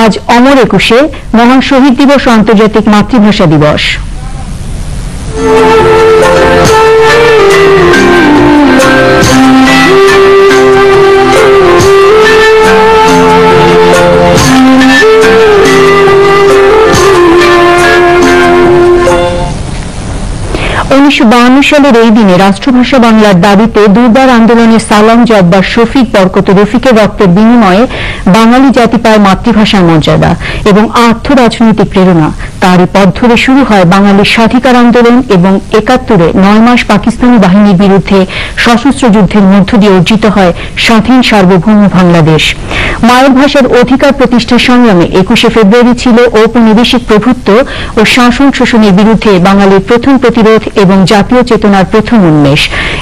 আজ অমর একুশে মহান শহীদ দিবস ও আন্তর্জাতিক মাতৃভাষা দিবস। সালের এই দিনে রাষ্ট্রভাষা বাংলার দাবিতে দুর্বার আন্দোলনে সালাম জব্বার শফিক বরকত রফিকের রক্তের বিনিময়ে বাঙালি জাতি পায় মাতৃভাষার মর্যাদা এবং আর্থ রাজনৈতিক প্রেরণা। তারই পথ ধরে শুরু হয় বাঙালির স্বাধিকার আন্দোলন এবং ৭১-এ ৯ মাস পাকিস্তানি বাহিনীর বিরুদ্ধে সশস্ত্র যুদ্ধের মধ্য দিয়ে অর্জিত হয় স্বাধীন সার্বভৌম বাংলাদেশ। মায়ের ভাষার অধিকার প্রতিষ্ঠার সংগ্রামে ২১শে ফেব্রুয়ারি ছিল ঔপনিবেশিক প্রভুত্ব ও শাসন শোষণের বিরুদ্ধে বাঙালির প্রথম প্রতিরোধ এবং জাতীয় চেতনার প্রথম উন্মেষ।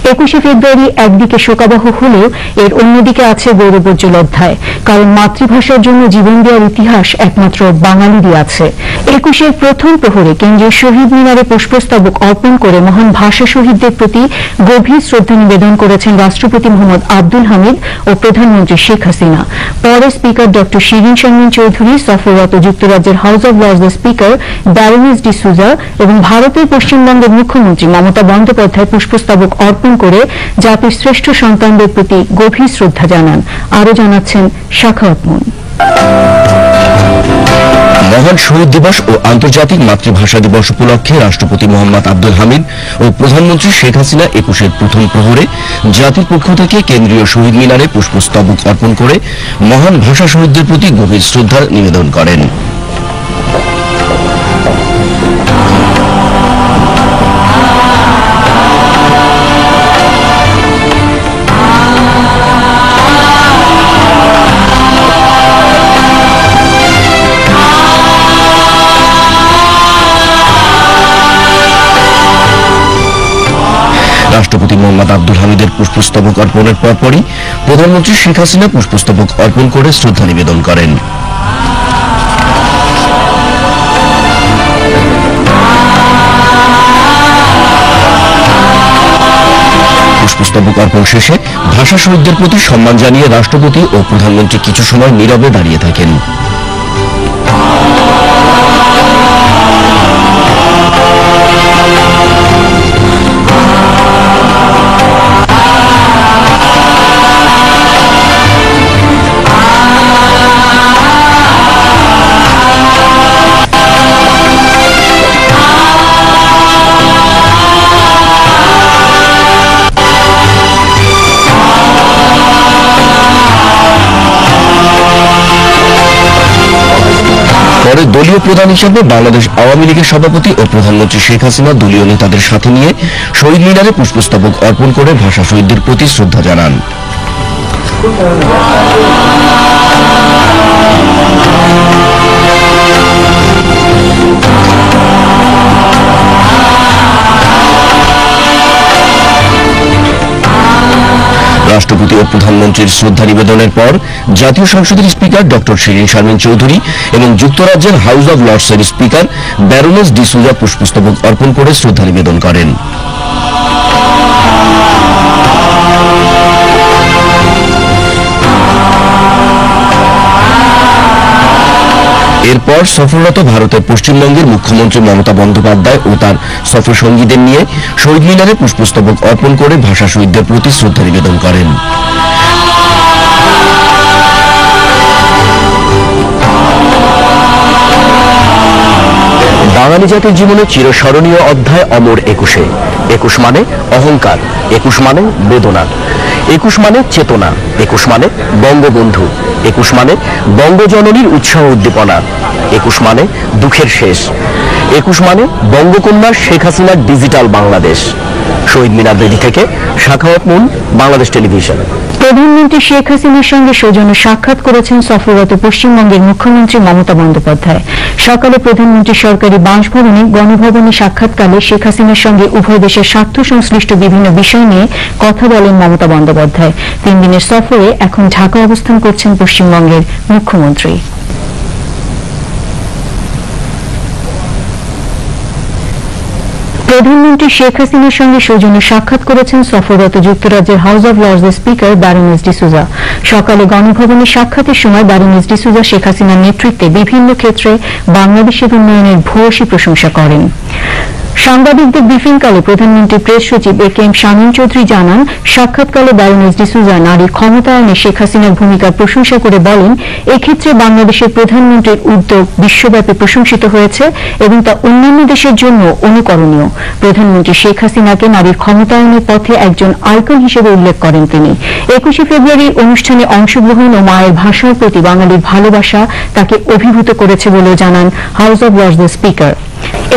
২১শে ফেব্রুয়ারি একদিকে শোকাবহ হলেও এর অন্যদিকে আছে গৌরবোজ্জ্বল অধ্যায়, কারণ মাতৃভাষার জন্য জীবন দেওয়ার ইতিহাস একমাত্র বাঙালিরই আছে। ২১-এর প্রথম প্রহরে কেন্দ্রীয় শহীদ মিনারে পুষ্পস্তবক অর্পণ করে মহান ভাষা শহীদদের প্রতি গভীর শ্রদ্ধা নিবেদন করেছেন রাষ্ট্রপতি মোহাম্মদ আব্দুল হামিদ ও প্রধানমন্ত্রী শেখ হাসিনা। পরে স্পিকার ড শিরিন শারমিন চৌধুরী, সফররত যুক্তরাজ্যের হাউস অব লর্ডসের স্পিকার ব্যারোনেস ডিসুজা এবং ভারতের পশ্চিমবঙ্গের মুখ্যমন্ত্রী মমতা বন্দ্যোপাধ্যায় পুষ্পস্তবক অর্পণ করে জাতির শ্রেষ্ঠ সন্তানদের প্রতি গভীর শ্রদ্ধা জানান। আরও জানাচ্ছেন শাখাওয়াত মুন। মহান শহীদ দিবস ও আন্তর্জাতিক মাতৃভাষা দিবস উপলক্ষে রাষ্ট্রপতি মোহাম্মদ আব্দুল হামিদ ও প্রধানমন্ত্রী শেখ হাসিনা ২১-এর প্রথম প্রহরে জাতির পক্ষ থেকে কেন্দ্রীয় শহীদ মিনারে পুষ্পস্তবক অর্পণ করে মহান ভাষা শহীদদের প্রতি গভীর শ্রদ্ধা নিবেদন করেন। রাষ্ট্রপতি মোহাম্মদ আব্দুল হামিদের পুষ্পস্তবক অর্পণের পরপরই প্রধানমন্ত্রী শেখ হাসিনা পুষ্পস্তবক অর্পণ করে শ্রদ্ধা নিবেদন করেন। পুষ্পস্তবক অর্পণ শেষে ভাষা শহীদদের প্রতি সম্মান জানিয়ে রাষ্ট্রপতি ও প্রধানমন্ত্রী কিছু সময় নীরবে দাঁড়িয়ে থাকেন। পরে দলীয় প্রধান হিসেবে বাংলাদেশ আওয়ামী লীগের সভাপতি ও প্রধানমন্ত্রী শেখ হাসিনা দলীয় নেতাদের সাথে নিয়ে শহীদ মিনারে পুষ্পস্তবক অর্পণ করে ভাষা শহীদদের প্রতি শ্রদ্ধা জানান। রাষ্ট্রপতি ও প্রধানমন্ত্রীর শ্রদ্ধা নিবেদনের পর জাতীয় সংসদের স্পিকার ড শিরিন শারমিন চৌধুরী এবং যুক্তরাজ্যের হাউস অব লর্ডসের স্পিকার ব্যারোনেস ডিসুজা পুষ্পস্তবক অর্পণ করে শ্রদ্ধা নিবেদন করেন। এরপর সফররত ভারতের পশ্চিমবঙ্গের মুখ্যমন্ত্রী মমতা বন্দ্যোপাধ্যায় ও তার সফর সঙ্গীদের নিয়ে শহীদ মিনারে পুষ্পস্তবক অর্পণ করে ভাষা শহীদদের প্রতি শ্রদ্ধা নিবেদন করেন। বাঙালি জাতির জীবনে চিরস্মরণীয় অধ্যায় অমর একুশে। ২১ মানে অহংকার, ২১ মানে বেদনা, ২১ মানে চেতনা, ২১ মানে বঙ্গবন্ধু, ২১ মানে বঙ্গজননীর উৎসাহ উদ্দীপনা, ২১ মানে দুঃখের শেষ, ২১ মানে বঙ্গকন্যা শেখ হাসিনার ডিজিটাল বাংলাদেশ। শহীদ মিনার বেদি থেকে শাখাওয়াত মুন, বাংলাদেশ টেলিভিশন। প্রধানমন্ত্রী শেখ হাসিনার সঙ্গে সৌজন্য সাক্ষাৎ করেছেন সফররত পশ্চিমবঙ্গের মুখ্যমন্ত্রী মমতা বন্দ্যোপাধ্যায়। সকালে প্রধানমন্ত্রী সরকারি বাসভবনে গণভবনে সাক্ষাৎকালে শেখ হাসিনার সঙ্গে উভয় দেশের স্বার্থ সংশ্লিষ্ট বিভিন্ন বিষয় নিয়ে কথা বলেন মমতা বন্দ্যোপাধ্যায়। ৩ দিনের সফরে এখন ঢাকা অবস্থান করছেন পশ্চিমবঙ্গের মুখ্যমন্ত্রী। প্রধানমন্ত্রী শেখ হাসিনার সঙ্গে সৌজন্য সাক্ষাৎ করেছেন সফররত যুক্তরাজ্যের হাউস অব লর্ডসের স্পিকার ব্যারোনেস ডিসুজা। সকালে গণভবনে সাক্ষাতের সময় বারুনিজ ডিসুজা শেখ হাসিনার নেতৃত্বে বিভিন্ন ক্ষেত্রে বাংলাদেশের উন্নয়নের ভূয়সী প্রশংসা করেন। সাংবাদিকদের ব্রিফিংকালে প্রধানমন্ত্রী প্রেস সচিব এ কে এম শামীম চৌধুরী জানান, সাক্ষাৎকালে বারুনিজ ডিসুজা নারী ক্ষমতায়নে শেখ হাসিনার ভূমিকার প্রশংসা করে বলেন, এক্ষেত্রে বাংলাদেশের প্রধানমন্ত্রীর উদ্যোগ বিশ্বব্যাপী প্রশংসিত হয়েছে এবং তা অন্যান্য দেশের জন্য অনুকরণীয়। প্রধানমন্ত্রী শেখ হাসিনাকে নারীর ক্ষমতায়নের পথে একজন আইকন হিসেবে উল্লেখ করেন তিনি। 21 ফেব্রুয়ারির অনুষ্ঠানে অংশগ্রহণ ও মায়ের ভাষার প্রতি বাঙালির ভালোবাসা তাকে অভিভূত করেছে বলেও জানান হাউস অব লর্ডসের স্পিকার।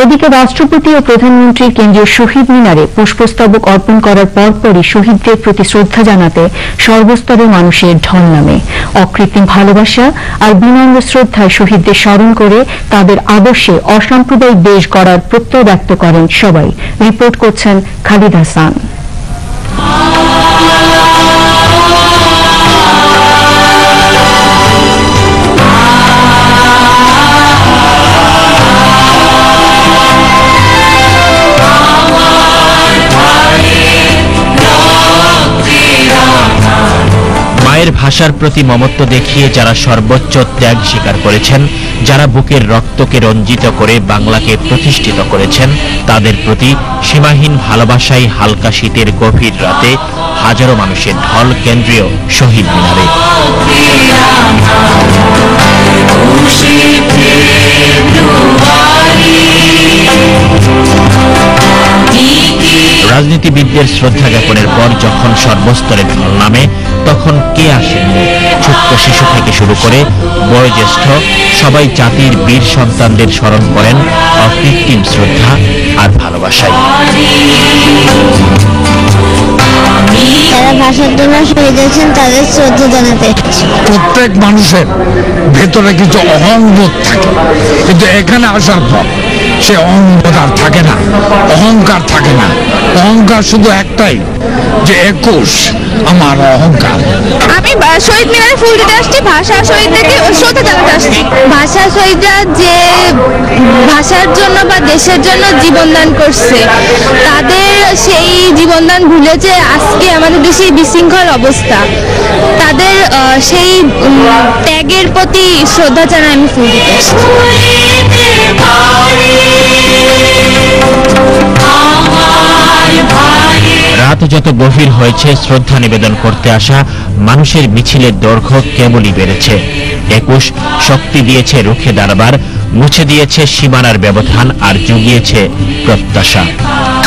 এদিকে রাষ্ট্রপতি ও প্রধানমন্ত্রীর কেন্দ্রীয় শহীদ মিনারে পুষ্পস্তবক অর্পণ করার পরপরই শহীদদের প্রতি শ্রদ্ধা জানাতে সর্বস্তরের মানুষের ঢল নামে। অকৃত্রিম ভালোবাসা আর বিনম্র শ্রদ্ধায় শহীদদের স্মরণ করে তাদের আদর্শে অসাম্প্রদায়িক দেশ গড়ার প্রত্যয় ব্যক্ত করেন সবাই। রিপোর্ট করছেন খালিদ হাসান। মায়ের ভাষার প্রতি মমত্ব দেখিয়ে যারা সর্বোচ্চ ত্যাগ স্বীকার করেছেন, যারা বুকের রক্তকে রঞ্জিত করে বাংলাকে প্রতিষ্ঠিত করেছেন, তাদের প্রতি সীমাহীন ভালোবাসাই হালকা শীতের গভীর রাতে হাজারো মানুষের ঢল কেন্দ্রীয় শহীদ মিনারে। রাজনীতিবিদদের শ্রদ্ধা জ্ঞাপনের পর যখন সর্বস্তরে ঢল নামে, তখন কে আসেননি? ছোট্ট শিশু থেকে শুরু করে বয়োজ্যেষ্ঠ সবাই জাতির বীর সন্তানদের স্মরণ করেন অকৃত্রিম শ্রদ্ধা আর ভালোবাসায়। যারা ভাষার জন্য শহীদ হয়েছেন তাদের শ্রদ্ধা জানাতে। প্রত্যেক মানুষের ভেতরে কিছু অহংবোধ থাকে, কিন্তু এখানে আসার পর সে অহংবোধ আর থাকে না, অহংকার থাকে না। অহংকার শুধু একটাই, যে 21 আমার অহংকার। আমি শহীদ মিনারে ফুল দিতে আসছি, ভাষা শহীদদেরকে শ্রদ্ধা জানাতে আসছি। ভাষা শহীদরা যে ভাষার জন্য বা দেশের জন্য জীবনদান করছে, তাদের সেই জীবনদান ভুলে যে আজকে আমাদের দেশে বিশৃঙ্খল অবস্থা, তাদের সেই ত্যাগের প্রতি শ্রদ্ধা জানাই আমি ফুল দিতে আসছি। রাত যত গভীর হয়েছে, শ্রদ্ধা নিবেদন করতে আসা মানুষের মিছিলের দৈর্ঘ্য কেবলই বেড়েছে। 21 শক্তি দিয়েছে রুখে দাঁড়াবার, মুছে দিয়েছে সীমানার ব্যবধান আর জুগিয়েছে প্রত্যাশা।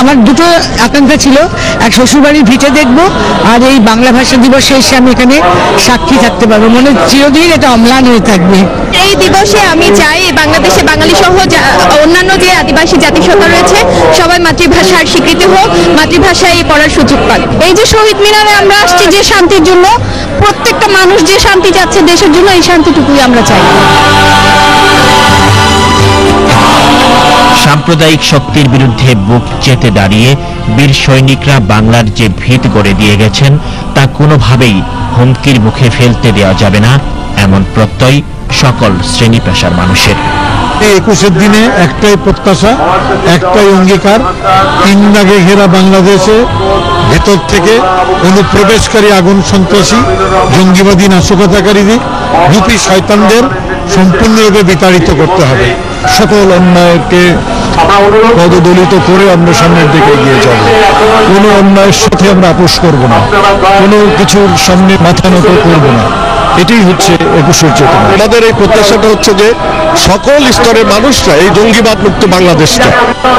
আমার দুটো আকাঙ্ক্ষা ছিল, এক শ্বশুরবাড়ির ভিটে দেখবো, আর এই বাংলা ভাষা দিবসে এসে আমি এখানে সাক্ষী থাকতে পারবো। মনে চিরদিন এটা অম্লান হয়ে থাকবে। এই দিবসে আমি চাই বাংলাদেশে বাঙালি সহ অন্যান্য যে আদিবাসী জাতিসত্তা রয়েছে সবাই মাতৃভাষার স্বীকৃতি হোক, মাতৃভাষায় পড়ার সুযোগ পাক। এই যে শহীদ মিনারে আমরা আসছি যে শান্তির জন্য, প্রত্যেকটা মানুষ যে শান্তি চাচ্ছে দেশের জন্য, এই শান্তিটুকুই আমরা চাই। সাম্প্রদায়িক শক্তির বিরুদ্ধে বুক চেতে দাঁড়িয়ে বীর সৈনিকরা বাংলার যে ভিত গড়ে দিয়ে গেছেন, তা কোনোভাবেই হুমকির মুখে ফেলতে দেওয়া যাবে না, এমন প্রত্যয় সকল শ্রেণী পেশার মানুষের। 21 দিনে একটাই প্রত্যাশা, একটাই অঙ্গীকার, 3 দাগে ঘেরা বাংলাদেশে ভেতর থেকে অনুপ্রবেশকারী আগুন সন্ত্রাসী, জঙ্গিবাদী নাশকতাকারীদের, রূপী শয়তানদের সম্পূর্ণরূপে বিতাড়িত করতে হবে। সকল অন্যায়কে পদদলিত করে আমরা সামনের দিকে এগিয়ে যাব। কোনো অন্যায়ের সাথে আমরা আপোষ করব না, কোনো কিছুর সামনে মাথা নত করব না। এটাই হচ্ছে 21 চেতনা। আমাদের এই প্রত্যাশাটা হচ্ছে যে সকল স্তরের মানুষরা এই জঙ্গিবাদ মুক্ত বাংলাদেশটা,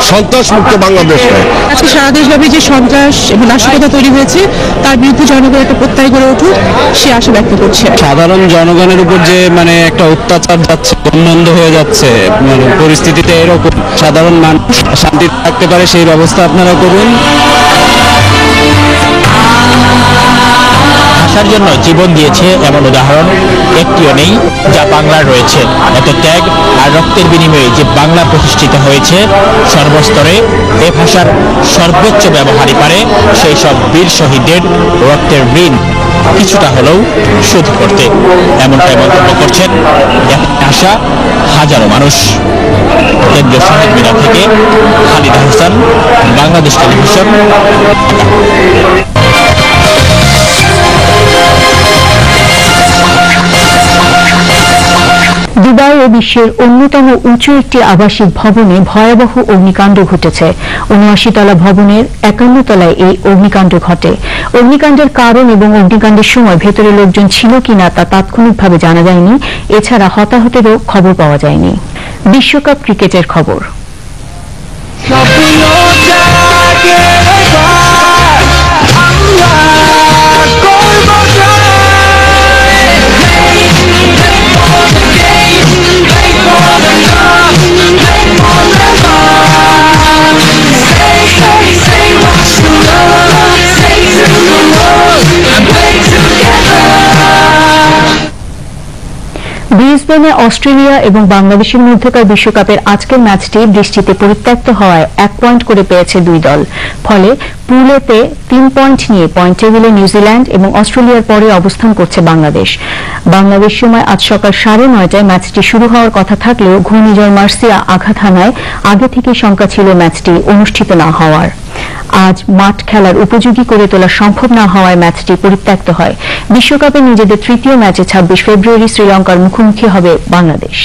সন্ত্রাস মুক্ত বাংলাদেশটা। আজকে সারা দেশব্যাপী যে সন্ত্রাস এবং নাশকতা তৈরি হয়েছে, তার বিরুদ্ধে জনগণ একটা প্রত্যয় গড়ে উঠুক, সে আশা ব্যক্ত করছে। সাধারণ জনগণের উপর যে একটা অত্যাচার যাচ্ছে, বন্ধ হয়ে যাচ্ছে, পরিস্থিতিতে এরকম সাধারণ মানুষ শান্তিতে থাকতে পারে সেই ব্যবস্থা আপনারা করুন। ভাষার জন্য জীবন দিয়েছে এমন উদাহরণ একটিও নেই যা বাংলার রয়েছে। এত ত্যাগ আর রক্তের বিনিময়ে যে বাংলা প্রতিষ্ঠিত হয়েছে, সর্বস্তরে এ ভাষার সর্বোচ্চ ব্যবহারই পারে সেই সব বীর শহীদদের রক্তের ঋণ কিছুটা হলেও শোধ করতে, এমনটাই মন্তব্য করছেন আশা হাজারো মানুষ। কেন্দ্রীয় শহীদ মিনার থেকে খালিদ হাসান, বাংলাদেশ টেলিভিশন। দুবাইয়ে বিশ্বের অন্যতম উঁচু একটি আবাসিক ভবনে ভয়াবহ অগ্নিকাণ্ড ঘটেছে। ৭৯ তলা ভবনের ৫১ তলায় এই অগ্নিকাণ্ড ঘটে। অগ্নিকাণ্ডের কারণ এবং অগ্নিকাণ্ডের সময় ভেতরে লোকজন ছিল কিনা তা তাৎক্ষণিকভাবে জানা যায়নি। এছাড়া হতাহতেরও খবর পাওয়া যায়নি। বিশ্বকাপ ক্রিকেটের খবর। ব্রিসবেনে অস্ট্রেলিয়া এবং বাংলাদেশের মধ্যকার বিশ্বকাপের আজকের ম্যাচটি বৃষ্টিতে পরিত্যক্ত হওয়ায় ১ পয়েন্ট করে পেয়েছে দুই দল। ফলে পুলেতে ৩ পয়েন্ট নিয়ে পয়েন্ট টেবিলে নিউজিল্যান্ড এবং অস্ট্রেলিয়ার পরে অবস্থান করছে বাংলাদেশ। বাংলাদেশ সময় আজ সকাল ৯:৩০ ম্যাচটি শুরু হওয়ার কথা থাকলেও ঘূর্ণিঝড় মার্সিয়া আঘাত হানায় আগে থেকেই শঙ্কা ছিল ম্যাচটি অনুষ্ঠিত না হওয়ার। আজ মাঠ খেলার উপযোগী করে তোলা সম্ভব না হওয়ায় ম্যাচটি পরিত্যক্ত হয়। বিশ্বকাপে নিজেদের তৃতীয় ম্যাচে ২৬ ফেব্রুয়ারি শ্রীলঙ্কার মুখোমুখি হবে বাংলাদেশ।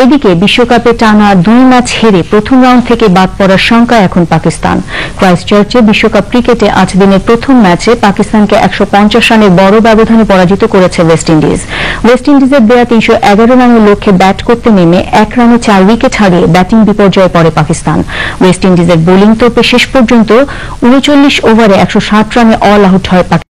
এদিকে বিশ্বকাপে টানা ২ ম্যাচ হেরে প্রথম রাউন্ড থেকে বাদ পড়ার শঙ্কায় এখন পাকিস্তান। ক্রাইস্টচার্চে বিশ্বকাপ ক্রিকেটে আজ দিনের প্রথম ম্যাচে পাকিস্তানকে ১৫০ রানের বড় ব্যবধানে পরাজিত করেছে ওয়েস্ট ইন্ডিজ। ওয়েস্ট ইন্ডিজের দেয়া ৩১১ রানের লক্ষ্যে ব্যাট করতে নেমে ১ রানে ৪ উইকেট হারিয়ে ব্যাটিং বিপর্যয়ে পড়ে পাকিস্তান। ওয়েস্ট ইন্ডিজের বোলিং তোপে শেষ পর্যন্ত ৩৯ ওভারে ১৬০ রানে অল আউট হয় পাকিস্তান।